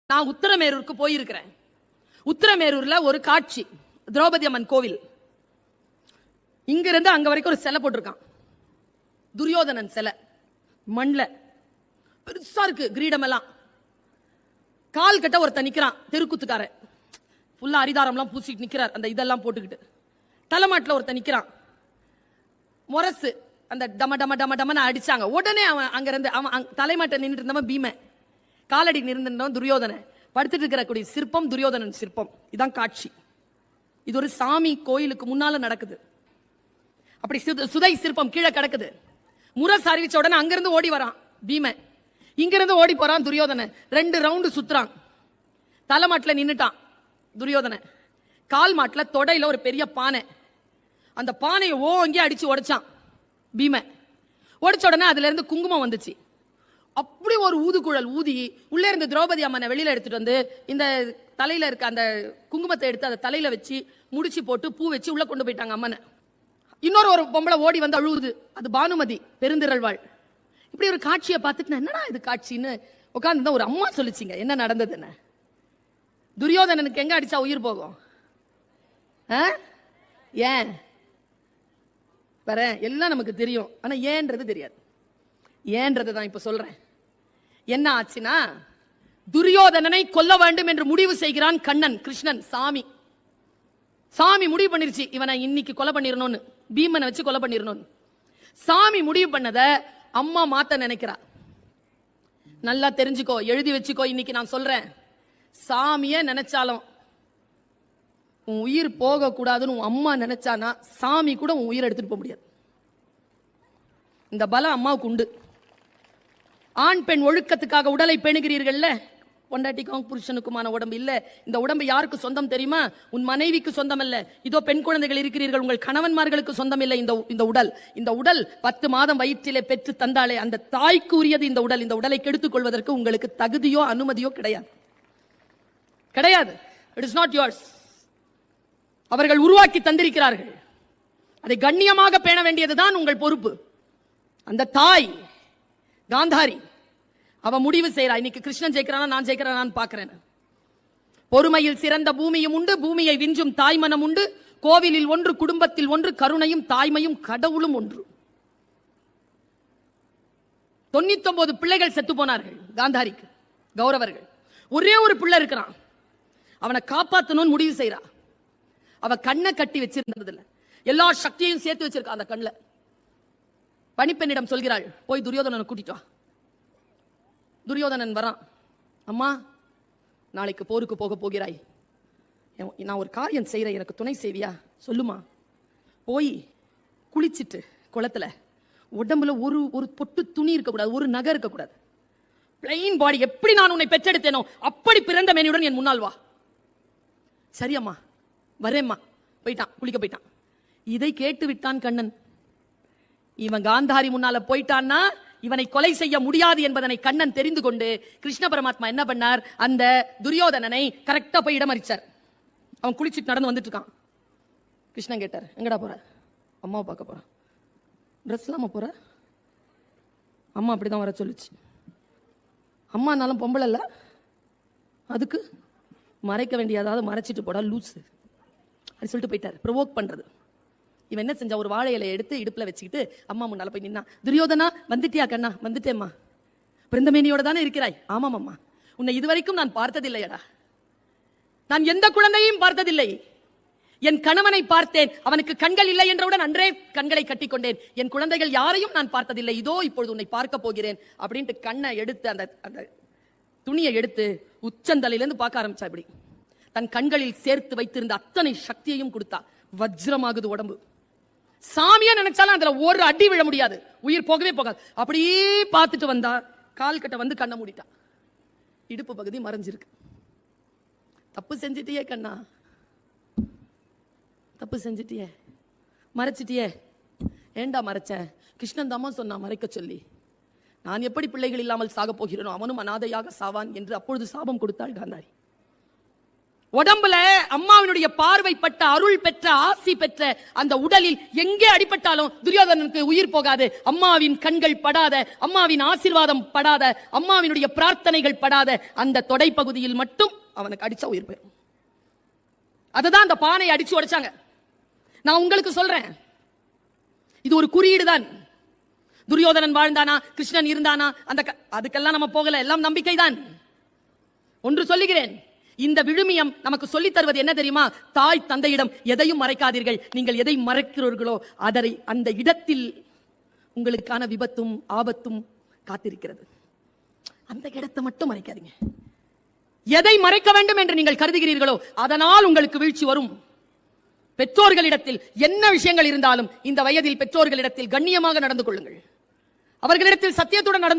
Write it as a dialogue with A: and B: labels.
A: நான் உத்தரமேரூருக்கு போயிருக்கிறேன். உத்தரமேரூர்ல ஒரு காட்சி, திரௌபதி அம்மன் கோவில். இங்க இருந்து அங்க வரைக்கும் ஒரு சிலை போட்டிருக்கான், துரியோதனன் சிலை, மண்ல பெருசா இருக்கு, கிரீடம் எல்லாம். கால் கட்ட ஒருத்தன் நிக்கிறான், தெருக்குத்துக்காரன், ஃபுல்லா அரிதாரம்லாம் பூசிட்டு நிக்கிறார், அந்த இதெல்லாம் போட்டுக்கிட்டு. தலைமாட்டில் ஒருத்தன் நிக்கிறான், முரசு அந்த டம டம டம டமன்னு அடிச்சாங்க. உடனே அவன் அங்க இருந்து அவன் தலைமாட்ட நின்றுட்டு இருந்தவன் பீமன், காலடி நிறந்தவன் துரியோதனன், படுத்துட்டு இருக்கிற சிற்பம் துரியோதனன் சிற்பம். இதான் காட்சி. இது ஒரு சாமி கோயிலுக்கு முன்னால நடக்குது. அப்படி சுதை சிற்பம் கீழே கிடக்குது. முரசு அறிவிச்ச உடனே அங்கிருந்து ஓடி வரான் பீமன், இங்கிருந்து ஓடி போறான் துரியோதனன். 2 ரவுண்டு சுத்துறான். தலைமாட்டுல நின்னுட்டான் துரியோதனன். கால் மாட்டுல தொடையில ஒரு பெரிய பானை, அந்த பானையை ஓங்கி அடிச்சு உடைச்சான் பீமன். உடைச்ச உடனே அதுல இருந்து குங்குமம் வந்துச்சு. அப்படி ஒரு ஊதுகுழல் ஊதி உள்ளே இருந்து திரௌபதி அம்மனை வெளியில எடுத்துட்டு வந்து இந்த தலையில இருக்க அந்த குங்குமத்தை எடுத்து அதை தலையில வச்சு முடிச்சு போட்டு பூ வச்சு உள்ள கொண்டு போயிட்டாங்க அம்மனை. ஒரு பொம்பளை ஓடி வந்து அழுவுது, அது பானுமதி பெருந்திரள்வாள். இப்படி ஒரு காட்சியை பார்த்துட்டு என்னடா இது காட்சின்னு உட்கார்ந்து ஒரு அம்மா சொல்லிச்சிங்க என்ன நடந்ததுன்னு. துரியோதனனுக்கு எங்க அடிச்சா உயிர் போகும்? ஏன் வர எல்லாம் நமக்கு தெரியும், ஆனா ஏன்றது தெரியாது. ஏன்றது தான் இப்ப சொல்றேன். என்ன ஆச்சுன்னா, துரியோதனனை கொல்ல வேண்டும் என்று முடிவு செய்கிறான் கண்ணன், கிருஷ்ணன், சாமி. சாமி முடிவு பண்ணிருச்சு, இவனை இன்னைக்கு கொலை பண்ணிடணும்னு, பீமனை வச்சு கொலை பண்ணிடணும்னு. சாமி முடிவு பண்ணத அம்மா மாத்த நினைக்கிறா. நல்லா தெரிஞ்சுக்கோ, எழுதி வச்சுக்கோ. இன்னைக்கு நான் சொல்றேன், சாமிய நினைச்சாலும் உன் உயிர் போக கூடாதுன்னு உன் அம்மா நினைச்சானா சாமி கூட உன் உயிர் எடுத்துட்டு போக முடியாது. இந்த பலம் அம்மாவுக்கு உண்டு. ஆண் பெண் ஒழுக்கத்துக்காக உடலை பேணுகிறீர்கள்ல, பொண்டாட்டிக்கும் புருஷனுக்குமான உடம்பு இல்ல. இந்த உடம்பு யாருக்கு சொந்தம் தெரியுமா? உன் மனைவிக்கு சொந்தம் அல்ல. இதோ பெண் குழந்தைகள் இருக்கிறீர்கள், உங்கள் கணவன்மார்களுக்கு சொந்தம் இல்லை இந்த உடல். இந்த உடல் 10 மாதம் வயிற்றிலே பெற்று தந்தாலே அந்த தாய்க்கு உரியது இந்த உடல். இந்த உடலை கெடுத்துக் கொள்வதற்கு உங்களுக்கு தகுதியோ அனுமதியோ கிடையாது. கிடையாது. It is not yours. அவர்கள் உருவாக்கி தந்திருக்கிறார்கள். அதை கண்ணியமாக பேண வேண்டியதுதான் உங்கள் பொறுப்பு. அந்த தாய் காந்தாரி, அவ முடிவு செய்யறா, இன்னைக்கு கிருஷ்ணன் ஜெயிக்கிறானா நான் ஜெயிக்கிறானான்னு பாக்குறேன். பொறுமையில் சிறந்த பூமியும் உண்டு, பூமியை விஞ்சும் தாய்மனம் உண்டு. கோவிலில் ஒன்று, குடும்பத்தில் ஒன்று, கருணையும் தாய்மையும் கடவுளும் ஒன்று. 99 பிள்ளைகள் செத்து போனார்கள் காந்தாரிக்கு, கௌரவர்கள். ஒரே ஒரு பிள்ளை இருக்கிறான், அவனை காப்பாற்றணும்னு முடிவு செய்யறா. அவ கண்ணை கட்டி வச்சிருந்ததுல எல்லா சக்தியையும் சேர்த்து வச்சிருக்கா. அந்த கண்ணுல பணிப்பெண்ணிடம் சொல்கிறாள், போய் துரியோதனனை கூட்டிட்டு வா. துரியோதனன் வரான். அம்மா, நாளைக்கு போருக்கு போக போகிறாய், நான் ஒரு காரியம் செய்யறேன், எனக்கு துணை செய்வியா? சொல்லுமா. போய் குளிச்சிட்டு குளத்துல உடம்புல ஒரு பொட்டு துணி இருக்கக்கூடாது, ஒரு நகை இருக்கக்கூடாது, பிளைன் பாடி, எப்படி நான் உன்னை பெற்றெடுத்தேனோ அப்படி பிறந்த மேனியுடன் என் முன்னால் வா. சரியம்மா வரேம்மா. போயிட்டான், குளிக்க போயிட்டான். இதை கேட்டு விட்டான் கண்ணன். இவன் காந்தாரி முன்னால போயிட்டான்னா இவனை கொலை செய்ய முடியாது என்பதனை கண்ணன் தெரிந்து கொண்டு கிருஷ்ண பரமாத்மா என்ன பண்ணார், அந்த துரியோதனனை கரெக்டா போய் இடமறிச்சார். அவன் குளிச்சுட்டு நடந்து வந்துட்டு இருக்கான். கிருஷ்ணன் கேட்டார், எங்கடா போற? அம்மாவை பார்க்க போற. ட்ரெஸ் இல்லாம போற? அம்மா அப்படிதான் வர சொல்லுச்சு. அம்மானாலும் பொம்பளை இல்ல, அதுக்கு மறைக்க வேண்டியதாவது மறைச்சிட்டு போடா லூசு அப்படி சொல்லிட்டு போயிட்டார். ப்ரொவோக் பண்றது. இவன் என்ன செஞ்சா, ஒரு வாழை இலையை எடுத்து இடுப்புல வச்சுக்கிட்டு அம்மா முன்னால போய் நின்னா. துரியோதனா, வந்துட்டியா கண்ணா? வந்துட்டேம்மா. பிறந்தமேனியோட தானே இருக்கிறாய்? ஆமாம் அம்மா. உன்னை இதுவரைக்கும் நான் பார்த்ததில்லையடா. நான் எந்த குழந்தையும் பார்த்ததில்லை. என் கணவனை பார்த்தேன், அவனுக்கு கண்கள் இல்லை என்றவுடன் அன்றே கண்களை கட்டிக்கொண்டேன். என் குழந்தைகள் யாரையும் நான் பார்த்ததில்லை. இதோ இப்பொழுது உன்னை பார்க்க போகிறேன் அப்படின்ட்டு கண்ணை எடுத்து அந்த துணியை எடுத்து உச்சந்தலையிலிருந்து பார்க்க ஆரம்பிச்சா. இப்படி தன் கண்களில் சேர்த்து வைத்திருந்த அத்தனை சக்தியையும் கொடுத்தா. வஜ்ரமாகுது உடம்பு. சாமியா நினைச்சாலும் அதுல ஒரு அடி விழ முடியாது, உயிர் போகவே போகாது. அப்படியே பார்த்துட்டு வந்தா, கால் கட்ட வந்து கண்ணை மூடிட்டா. இடுப்பு பகுதி மறைஞ்சிருக்கு. தப்பு செஞ்சிட்டியே கண்ணா, தப்பு செஞ்சிட்டியே, மறைச்சிட்டியே. ஏண்டா மறைச்ச? கிருஷ்ணன் தாமா சொன்னா மறைக்க சொல்லி. நான் எப்படி பிள்ளைகள் இல்லாமல் சாக போகிறேனோ அவனும் அனாதையாக சாவான் என்று அப்பொழுது சாபம் கொடுத்தாள் காந்தாரி. உடம்புல அம்மாவினுடைய பார்வைப்பட்ட, அருள் பெற்ற, ஆசி பெற்ற அந்த உடலில் எங்கே அடிபட்டாலும் துரியோதனனுக்கு உயிர் போகாது. அம்மாவின் கண்கள் படாத, அம்மாவின் ஆசீர்வாதம் படாத, அம்மாவினுடைய பிரார்த்தனைகள் படாத அந்த தொடை பகுதியில் மட்டும் அவனுக்கு அடிச்சா உயிர் போயிடும். அதுதான் அந்த பானை அடிச்சு உடைச்சாங்க. நான் உங்களுக்கு சொல்றேன், இது ஒரு குறியீடு தான். துரியோதனன் வாழ்ந்தானா, கிருஷ்ணன் இருந்தானா, அதுக்கெல்லாம் நம்ம போகல, எல்லாம் நம்பிக்கை தான். ஒன்று சொல்லுகிறேன், இந்த விழுமியம் நமக்கு சொல்லித் தருவது என்ன தெரியுமா? தாய் தந்தையிடம் எதையும் மறைக்காதீர்கள். நீங்கள் எதை மறைக்கிறீர்களோ அதை அந்த இடத்தில் உங்களுக்கான விபத்தும் ஆபத்தும் காத்திருக்கிறது. அந்த இடத்தை மட்டும் மறைக்காதீங்க. எதை மறைக்க வேண்டும் என்று நீங்கள் கருதுகிறீர்களோ அதனால் உங்களுக்கு வீழ்ச்சி வரும். பெற்றோர்களிடத்தில் என்ன விஷயங்கள் இருந்தாலும் இந்த வயதில் பெற்றோர்களிடத்தில் கண்ணியமாக நடந்து கொள்ளுங்கள். அவர்களிடத்தில் சத்தியத்துடன் நடந்து